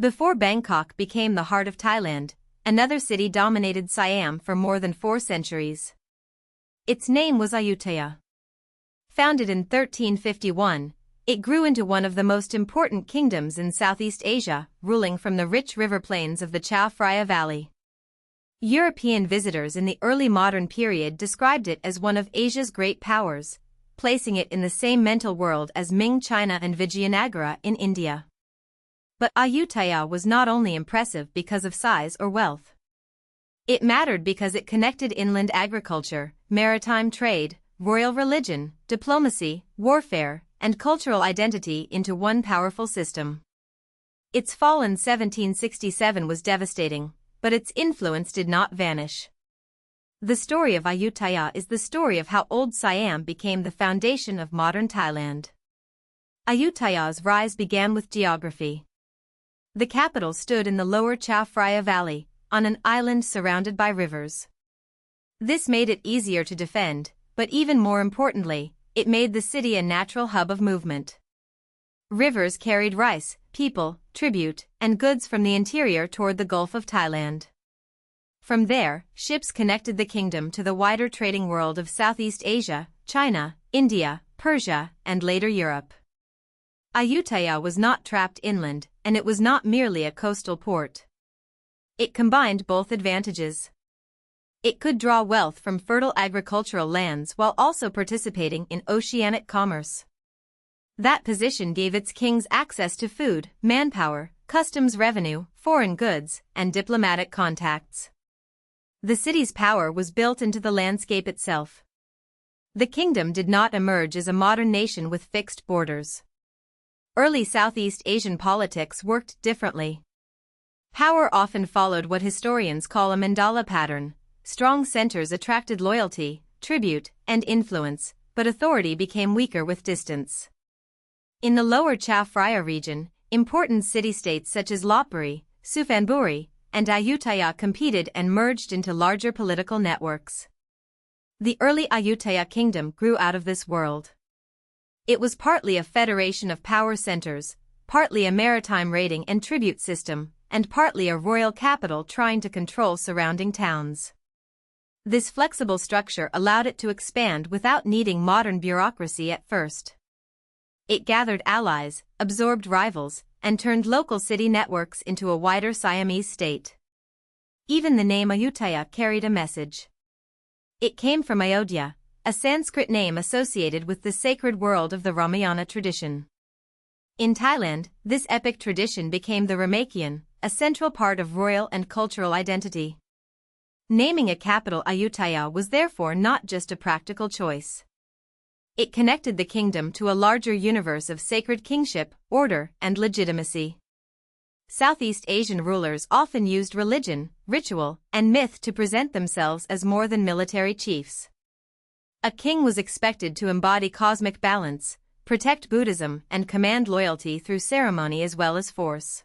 Before Bangkok became the heart of Thailand, another city dominated Siam for more than 4 centuries. Its name was Ayutthaya. Founded in 1351, it grew into one of the most important kingdoms in Southeast Asia, ruling from the rich river plains of the Chao Phraya Valley. European visitors in the early modern period described it as one of Asia's great powers, placing it in the same mental world as Ming China and Vijayanagara in India. But Ayutthaya was not only impressive because of size or wealth. It mattered because it connected inland agriculture, maritime trade, royal religion, diplomacy, warfare, and cultural identity into one powerful system. Its fall in 1767 was devastating, but its influence did not vanish. The story of Ayutthaya is the story of how old Siam became the foundation of modern Thailand. Ayutthaya's rise began with geography. The capital stood in the lower Chao Phraya Valley, on an island surrounded by rivers. This made it easier to defend, but even more importantly, it made the city a natural hub of movement. Rivers carried rice, people, tribute, and goods from the interior toward the Gulf of Thailand. From there, ships connected the kingdom to the wider trading world of Southeast Asia, China, India, Persia, and later Europe. Ayutthaya was not trapped inland, and it was not merely a coastal port. It combined both advantages. It could draw wealth from fertile agricultural lands while also participating in oceanic commerce. That position gave its kings access to food, manpower, customs revenue, foreign goods, and diplomatic contacts. The city's power was built into the landscape itself. The kingdom did not emerge as a modern nation with fixed borders. Early Southeast Asian politics worked differently. Power often followed what historians call a mandala pattern. Strong centers attracted loyalty, tribute, and influence, but authority became weaker with distance. In the lower Chao Phraya region, important city-states such as Lopburi, Suphanburi, and Ayutthaya competed and merged into larger political networks. The early Ayutthaya Kingdom grew out of this world. It was partly a federation of power centers, partly a maritime raiding and tribute system, and partly a royal capital trying to control surrounding towns. This flexible structure allowed it to expand without needing modern bureaucracy at first. It gathered allies, absorbed rivals, and turned local city networks into a wider Siamese state. Even the name Ayutthaya carried a message. It came from Ayodhya, a Sanskrit name associated with the sacred world of the Ramayana tradition. In Thailand, this epic tradition became the Ramakien, a central part of royal and cultural identity. Naming a capital Ayutthaya was therefore not just a practical choice. It connected the kingdom to a larger universe of sacred kingship, order, and legitimacy. Southeast Asian rulers often used religion, ritual, and myth to present themselves as more than military chiefs. A king was expected to embody cosmic balance, protect Buddhism, and command loyalty through ceremony as well as force.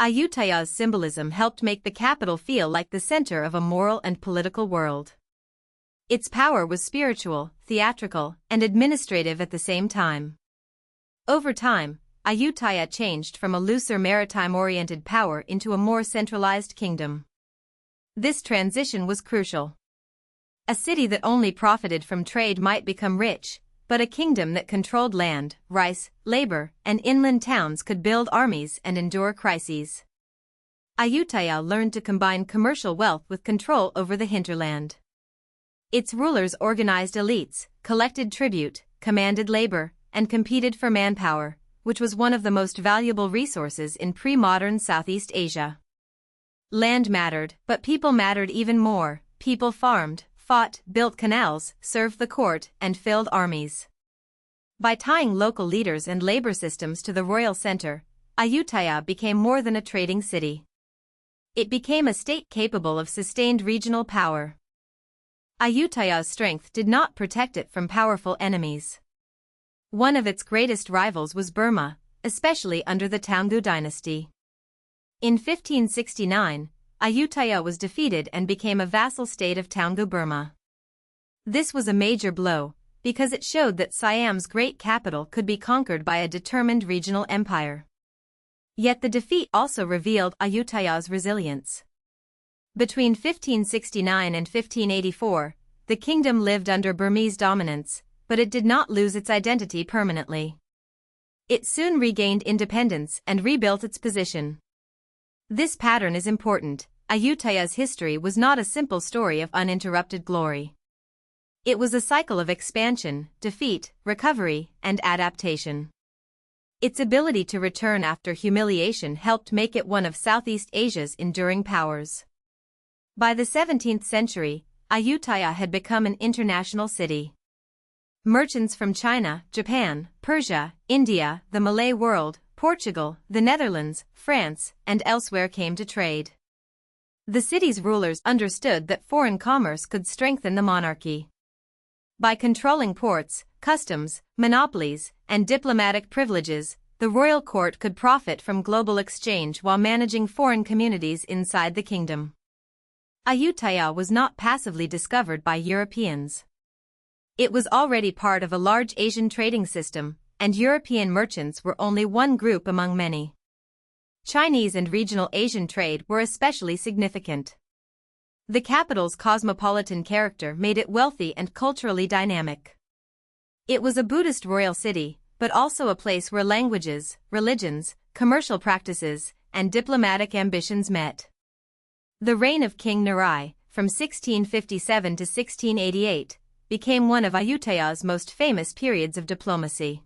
Ayutthaya's symbolism helped make the capital feel like the center of a moral and political world. Its power was spiritual, theatrical, and administrative at the same time. Over time, Ayutthaya changed from a looser maritime-oriented power into a more centralized kingdom. This transition was crucial. A city that only profited from trade might become rich, but a kingdom that controlled land, rice, labor, and inland towns could build armies and endure crises. Ayutthaya learned to combine commercial wealth with control over the hinterland. Its rulers organized elites, collected tribute, commanded labor, and competed for manpower, which was one of the most valuable resources in pre-modern Southeast Asia. Land mattered, but people mattered even more. People farmed, fought, built canals, served the court, and filled armies. By tying local leaders and labor systems to the royal center, Ayutthaya became more than a trading city. It became a state capable of sustained regional power. Ayutthaya's strength did not protect it from powerful enemies. One of its greatest rivals was Burma, especially under the Taungoo dynasty. In 1569, Ayutthaya was defeated and became a vassal state of Taungoo Burma. This was a major blow, because it showed that Siam's great capital could be conquered by a determined regional empire. Yet the defeat also revealed Ayutthaya's resilience. Between 1569 and 1584, the kingdom lived under Burmese dominance, but it did not lose its identity permanently. It soon regained independence and rebuilt its position. This pattern is important. Ayutthaya's history was not a simple story of uninterrupted glory. It was a cycle of expansion, defeat, recovery, and adaptation. Its ability to return after humiliation helped make it one of Southeast Asia's enduring powers. By the 17th century, Ayutthaya had become an international city. Merchants from China, Japan, Persia, India, the Malay world, Portugal, the Netherlands, France, and elsewhere came to trade. The city's rulers understood that foreign commerce could strengthen the monarchy. By controlling ports, customs, monopolies, and diplomatic privileges, the royal court could profit from global exchange while managing foreign communities inside the kingdom. Ayutthaya was not passively discovered by Europeans. It was already part of a large Asian trading system, and European merchants were only one group among many. Chinese and regional Asian trade were especially significant. The capital's cosmopolitan character made it wealthy and culturally dynamic. It was a Buddhist royal city, but also a place where languages, religions, commercial practices, and diplomatic ambitions met. The reign of King Narai, from 1657 to 1688, became one of Ayutthaya's most famous periods of diplomacy.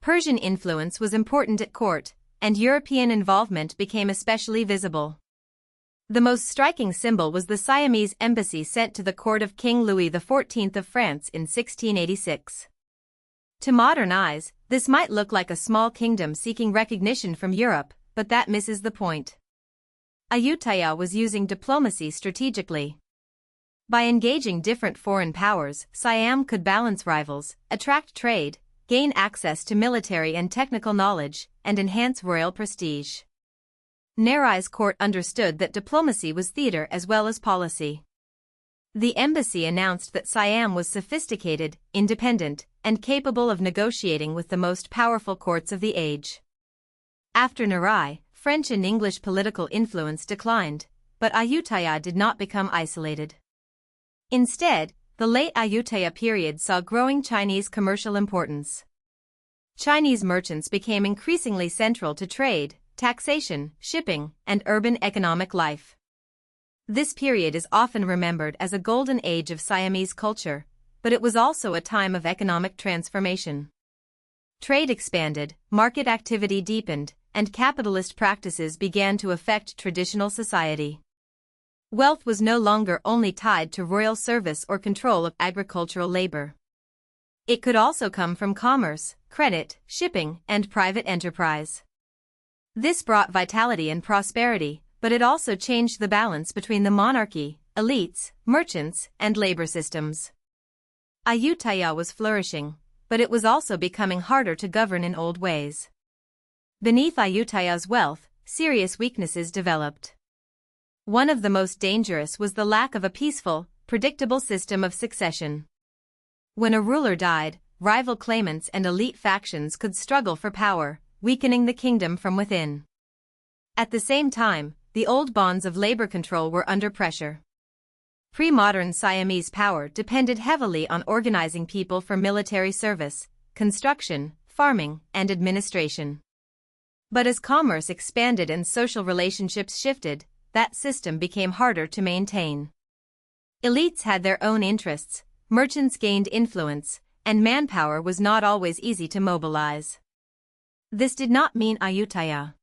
Persian influence was important at court, and European involvement became especially visible. The most striking symbol was the Siamese embassy sent to the court of King Louis XIV of France in 1686. To modern eyes, this might look like a small kingdom seeking recognition from Europe, but that misses the point. Ayutthaya was using diplomacy strategically. By engaging different foreign powers, Siam could balance rivals, attract trade, gain access to military and technical knowledge, and enhance royal prestige. Narai's court understood that diplomacy was theater as well as policy. The embassy announced that Siam was sophisticated, independent, and capable of negotiating with the most powerful courts of the age. After Narai, French and English political influence declined, but Ayutthaya did not become isolated. Instead, the late Ayutthaya period saw growing Chinese commercial importance. Chinese merchants became increasingly central to trade, taxation, shipping, and urban economic life. This period is often remembered as a golden age of Siamese culture, but it was also a time of economic transformation. Trade expanded, market activity deepened, and capitalist practices began to affect traditional society. Wealth was no longer only tied to royal service or control of agricultural labor. It could also come from commerce, credit, shipping, and private enterprise. This brought vitality and prosperity, but it also changed the balance between the monarchy, elites, merchants, and labor systems. Ayutthaya was flourishing, but it was also becoming harder to govern in old ways. Beneath Ayutthaya's wealth, serious weaknesses developed. One of the most dangerous was the lack of a peaceful, predictable system of succession. When a ruler died, rival claimants and elite factions could struggle for power, weakening the kingdom from within. At the same time, the old bonds of labor control were under pressure. Pre-modern Siamese power depended heavily on organizing people for military service, construction, farming, and administration. But as commerce expanded and social relationships shifted, that system became harder to maintain. Elites had their own interests, merchants gained influence, and manpower was not always easy to mobilize. This did not mean Ayutthaya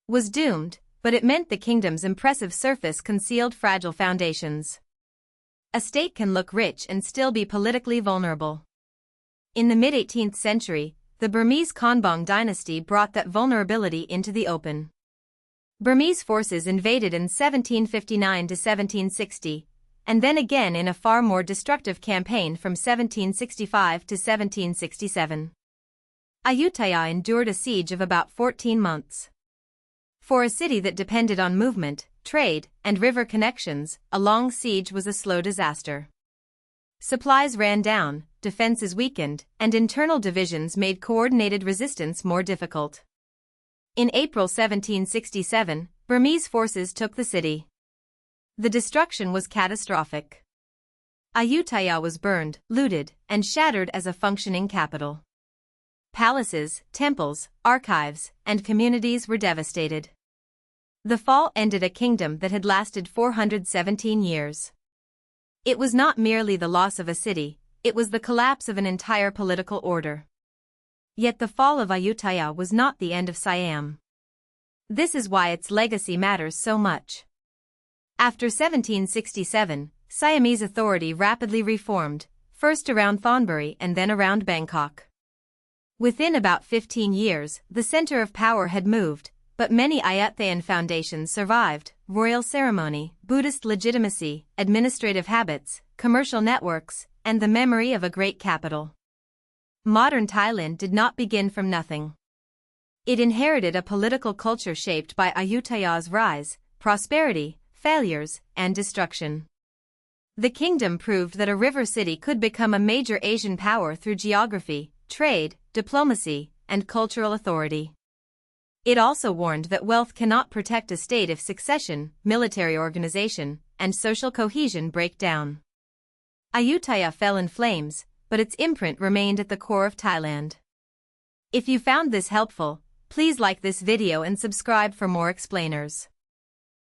was doomed, but it meant the kingdom's impressive surface concealed fragile foundations. A state can look rich and still be politically vulnerable. In the mid-18th century, the Burmese Konbaung dynasty brought that vulnerability into the open. Burmese forces invaded in 1759 to 1760, and then again in a far more destructive campaign from 1765 to 1767. Ayutthaya endured a siege of about 14 months. For a city that depended on movement, trade, and river connections, a long siege was a slow disaster. Supplies ran down, defenses weakened, and internal divisions made coordinated resistance more difficult. In April 1767, Burmese forces took the city. The destruction was catastrophic. Ayutthaya was burned, looted, and shattered as a functioning capital. Palaces, temples, archives, and communities were devastated. The fall ended a kingdom that had lasted 417 years. It was not merely the loss of a city, it was the collapse of an entire political order. Yet the fall of Ayutthaya was not the end of Siam. This is why its legacy matters so much. After 1767, Siamese authority rapidly reformed, first around Thonburi and then around Bangkok. Within about 15 years, the center of power had moved, but many Ayutthayan foundations survived: royal ceremony, Buddhist legitimacy, administrative habits, commercial networks, and the memory of a great capital. Modern Thailand did not begin from nothing. It inherited a political culture shaped by Ayutthaya's rise, prosperity, failures, and destruction. The kingdom proved that a river city could become a major Asian power through geography, trade, diplomacy, and cultural authority. It also warned that wealth cannot protect a state if succession, military organization, and social cohesion break down. Ayutthaya fell in flames, but its imprint remained at the core of Thailand. If you found this helpful, please like this video and subscribe for more explainers.